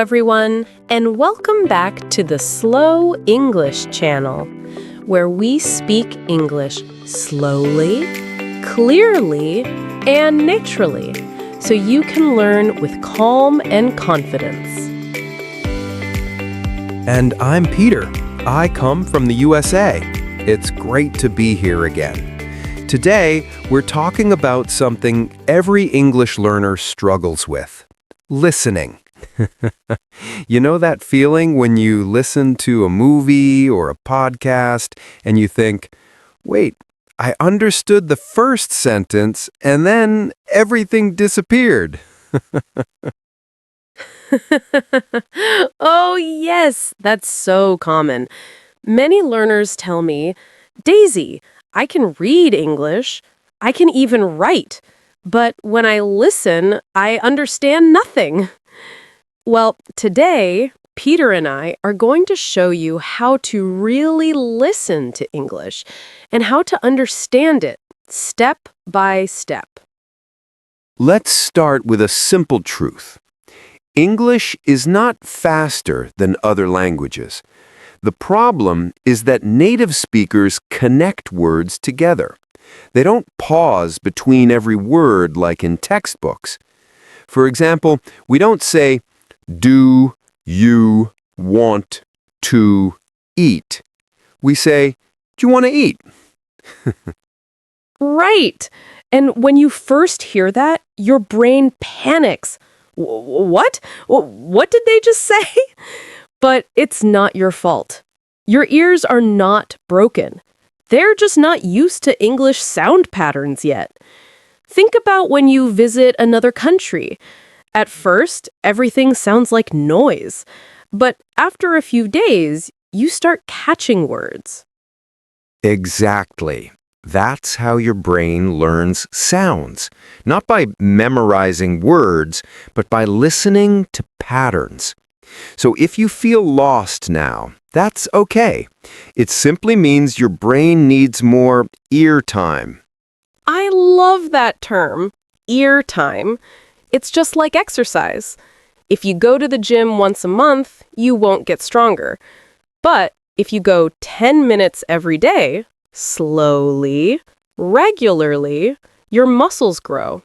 everyone, and welcome back to the Slow English channel, where we speak English slowly, clearly, and naturally, so you can learn with calm and confidence. And I'm Peter. I come from the USA. It's great to be here again. Today, we're talking about something every English learner struggles with: listening. You know that feeling when you listen to a movie or a podcast and you think, wait, I understood the first sentence and then everything disappeared. Oh, yes, that's so common. Many learners tell me, Daisy, I can read English, I can even write, but when I listen, I understand nothing. Well, today, Peter and I are going to show you how to really listen to English and how to understand it step by step. Let's start with a simple truth. English is not faster than other languages. The problem is that native speakers connect words together. They don't pause between every word like in textbooks. For example, we don't say, "Do you want to eat?" We say, "Do you want to eat?" Right. And when you first hear that, your brain panics. What? What did they just say? But it's not your fault. Your ears are not broken. They're just not used to English sound patterns yet. Think about when you visit another country. At first, everything sounds like noise. But after a few days, you start catching words. Exactly. That's how your brain learns sounds, not by memorizing words, but by listening to patterns. So if you feel lost now, that's okay. It simply means your brain needs more ear time. I love that term, ear time. It's just like exercise. If you go to the gym once a month, you won't get stronger. But if you go 10 minutes every day, slowly, regularly, your muscles grow.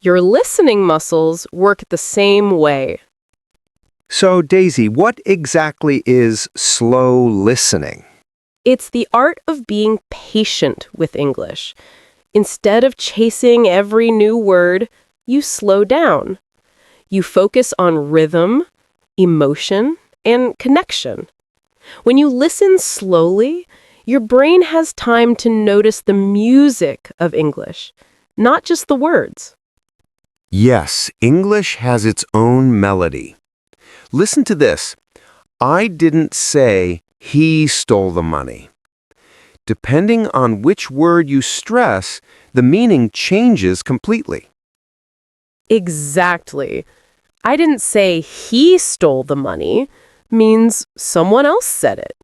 Your listening muscles work the same way. So, Daisy, what exactly is slow listening? It's the art of being patient with English. Instead of chasing every new word, you slow down. You focus on rhythm, emotion, and connection. When you listen slowly, your brain has time to notice the music of English, not just the words. Yes, English has its own melody. Listen to this. I didn't say he stole the money. Depending on which word you stress, the meaning changes completely. Exactly. I didn't say he stole the money means someone else said it.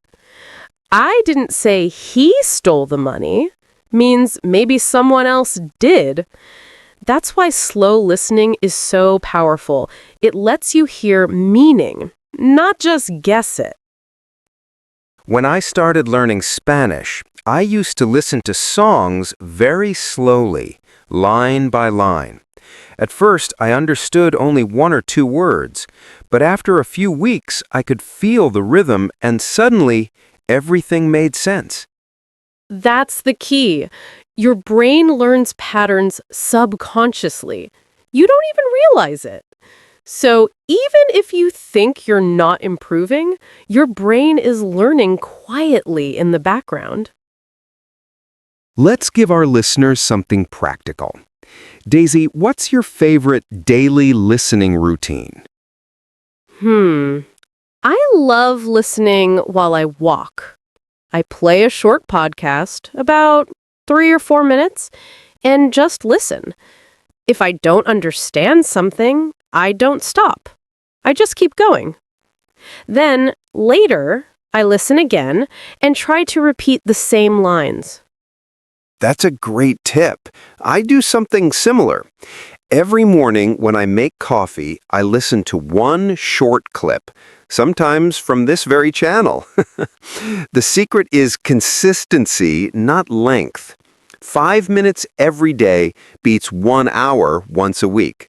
I didn't say he stole the money means maybe someone else did. That's why slow listening is so powerful. It lets you hear meaning, not just guess it. When I started learning Spanish, I used to listen to songs very slowly, line by line. At first, I understood only one or two words, but after a few weeks, I could feel the rhythm and suddenly everything made sense. That's the key. Your brain learns patterns subconsciously. You don't even realize it. So even if you think you're not improving, your brain is learning quietly in the background. Let's give our listeners something practical. Daisy, what's your favorite daily listening routine? I love listening while I walk. I play a short podcast, about 3 or 4 minutes, and just listen. If I don't understand something, I don't stop. I just keep going. Then, later, I listen again and try to repeat the same lines. That's a great tip. I do something similar. Every morning when I make coffee, I listen to one short clip, sometimes from this very channel. The secret is consistency, not length. 5 minutes every day beats 1 hour once a week.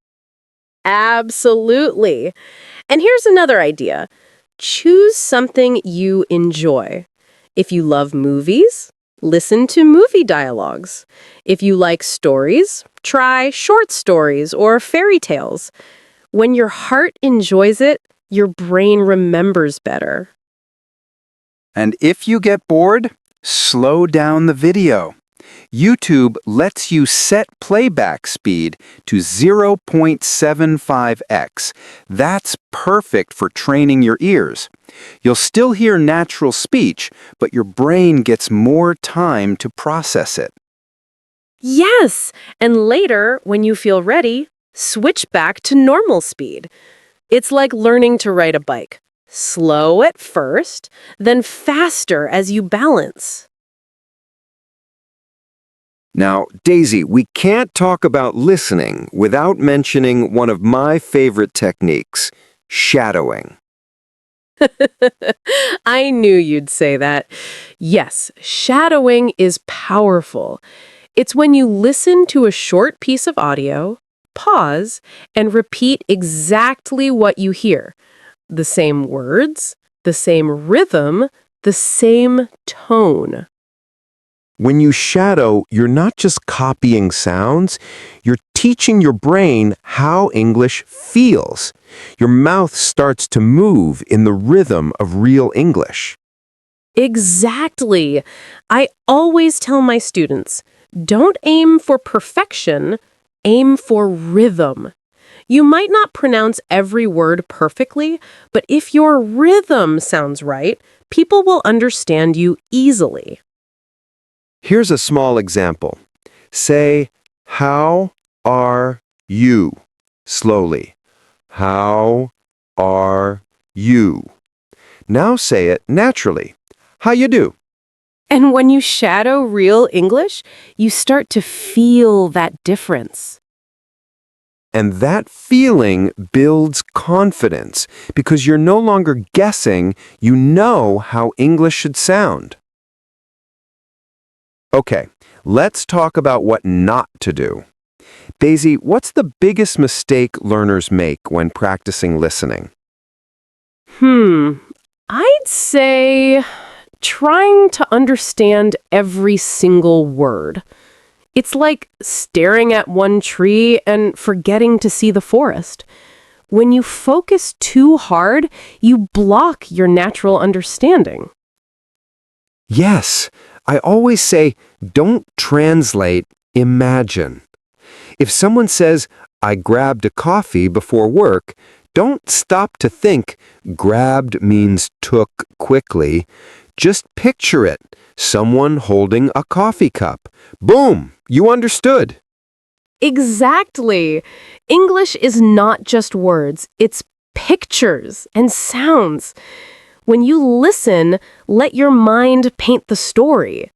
Absolutely. And here's another idea. Choose something you enjoy. If you love movies, listen to movie dialogues. If you like stories, try short stories or fairy tales. When your heart enjoys it, your brain remembers better. And if you get bored, slow down the video. YouTube lets you set playback speed to 0.75x. That's perfect for training your ears. You'll still hear natural speech, but your brain gets more time to process it. Yes, and later, when you feel ready, switch back to normal speed. It's like learning to ride a bike. Slow at first, then faster as you balance. Now, Daisy, we can't talk about listening without mentioning one of my favorite techniques, shadowing. I knew you'd say that. Yes, shadowing is powerful. It's when you listen to a short piece of audio, pause, and repeat exactly what you hear. The same words, the same rhythm, the same tone. When you shadow, you're not just copying sounds, you're teaching your brain how English feels. Your mouth starts to move in the rhythm of real English. Exactly. I always tell my students, don't aim for perfection, aim for rhythm. You might not pronounce every word perfectly, but if your rhythm sounds right, people will understand you easily. Here's a small example. Say, how are you? Slowly. How are you? Now say it naturally. How you do? And when you shadow real English, you start to feel that difference. And that feeling builds confidence because you're no longer guessing, you know how English should sound. Okay, let's talk about what not to do. Daisy, what's the biggest mistake learners make when practicing listening? I'd say trying to understand every single word. It's like staring at one tree and forgetting to see the forest. When you focus too hard, you block your natural understanding. Yes, I always say, don't translate, imagine. If someone says, I grabbed a coffee before work, don't stop to think, grabbed means took quickly. Just picture it, someone holding a coffee cup. Boom, you understood. Exactly. English is not just words, it's pictures and sounds. When you listen, let your mind paint the story.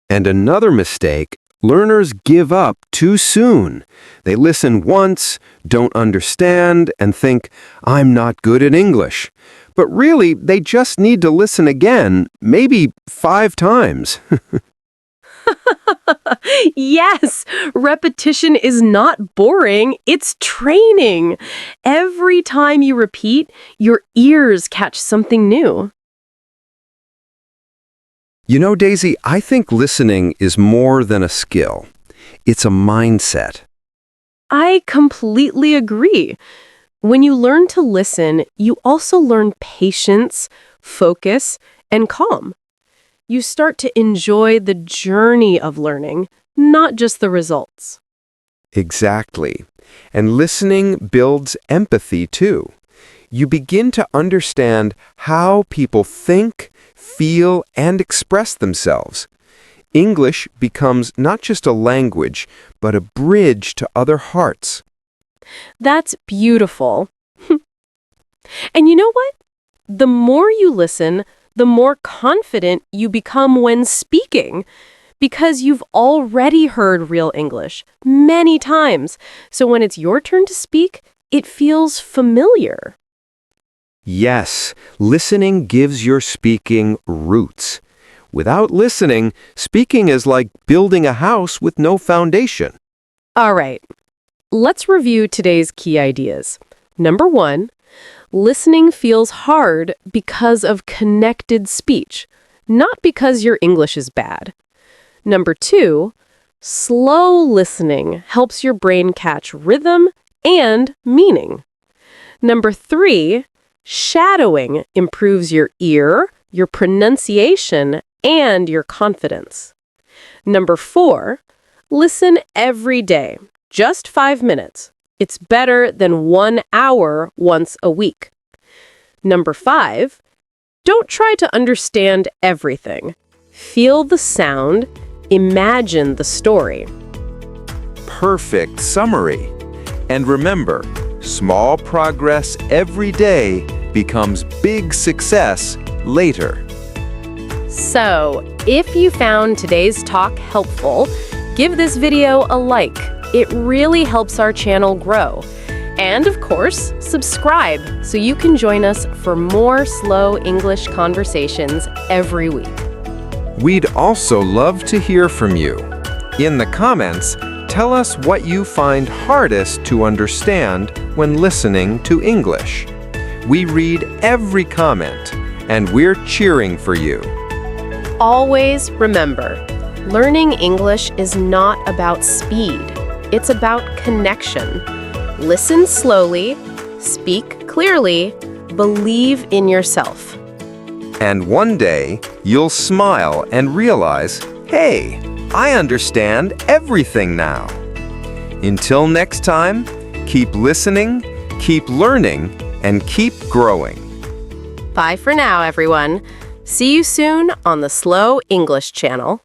And another mistake, learners give up too soon. They listen once, don't understand, and think, I'm not good at English. But really, they just need to listen again, maybe 5 times. Yes, repetition is not boring, it's training. Every time you repeat, your ears catch something new. You know, Daisy, I think listening is more than a skill. It's a mindset. I completely agree. When you learn to listen, you also learn patience, focus, and calm. You start to enjoy the journey of learning, not just the results. Exactly. And listening builds empathy too. You begin to understand how people think, feel, and express themselves. English becomes not just a language, but a bridge to other hearts. That's beautiful. And you know what? The more you listen, the more confident you become when speaking, because you've already heard real English many times. So when it's your turn to speak, it feels familiar. Yes, listening gives your speaking roots. Without listening, speaking is like building a house with no foundation. All right, let's review today's key ideas. Number 1, listening feels hard because of connected speech, not because your English is bad. Number 2, slow listening helps your brain catch rhythm and meaning. Number 3, shadowing improves your ear, your pronunciation, and your confidence. Number 4, listen every day, just 5 minutes. It's better than 1 hour once a week. Number 5, don't try to understand everything. Feel the sound, imagine the story. Perfect summary. And remember, small progress every day becomes big success later. So, if you found today's talk helpful, give this video a like. It really helps our channel grow. And of course, subscribe so you can join us for more slow English conversations every week. We'd also love to hear from you. In the comments, tell us what you find hardest to understand when listening to English. We read every comment, and we're cheering for you. Always remember, learning English is not about speed. It's about connection. Listen slowly, speak clearly, believe in yourself. And one day, you'll smile and realize, hey, I understand everything now. Until next time, keep listening, keep learning, and keep growing. Bye for now, everyone. See you soon on the Slow English channel.